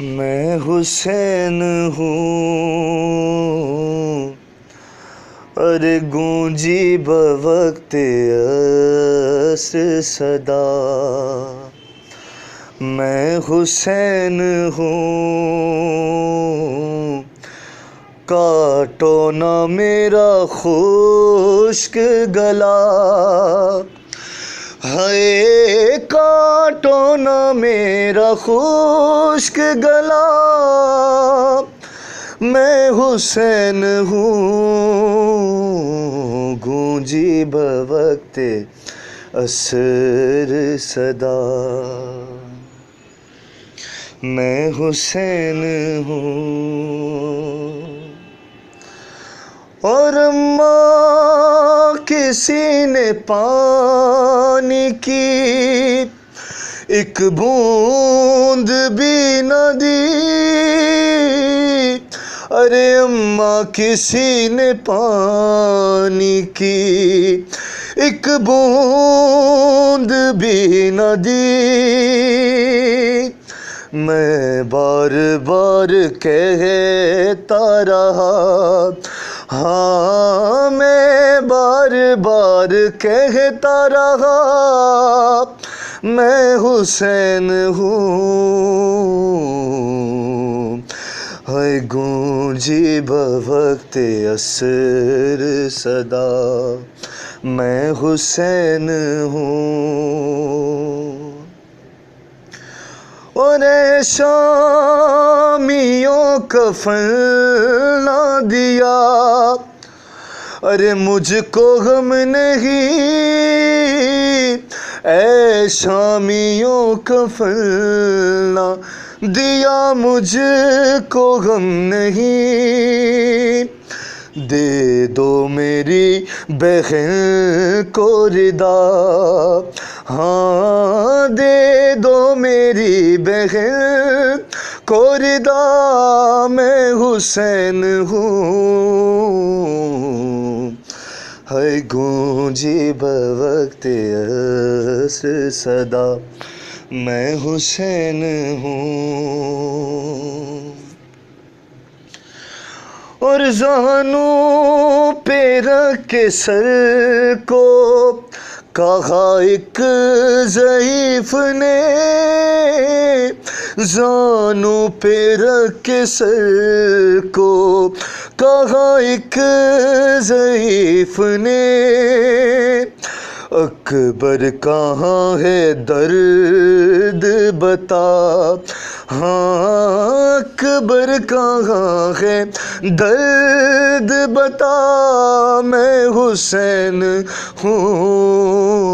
میں حسین ہوں، ارے گونجی بوقت عصر صدا۔ میں حسین ہوں، کاٹو نہ میرا خشک گلا، ہائے کاٹو نہ میرا خشک گلا۔ میں حسین ہوں، گونجی بوقت عصر صدا۔ میں حسین ہوں، اور ماں کسی نے پانی کی ایک بوند بھی نہ دی، ارے اماں کسی نے پانی کی ایک بوند بھی نہ دی۔ میں بار بار کہتا رہا، ہاں میں بار بار کہتا رہا، میں حسین ہوں، ہے گونجی بوقت عصر صدا۔ میں حسین ہوں، اور شامیوں کفن نہ دیا، ارے مجھ کو غم نہیں، اے شامیوں کفن نہ دیا، مجھ کو غم نہیں۔ دے دو میری بہن کو ردا، ہاں دے دو میری بہن کو ردا۔ میں حسین ہوں، ہے گونجی بوقت عصر صدا۔ میں حسین ہوں، اور زانوں پہ رکھ کے سر کو کہا ایک ضعیف نے، زانوں پہ رکھ کے سر کو کہا ایک ضعیف نے، اکبر کہاں ہے درد بتا، ہاں اکبر کہاں ہے درد بتا۔ میں حسین ہوں۔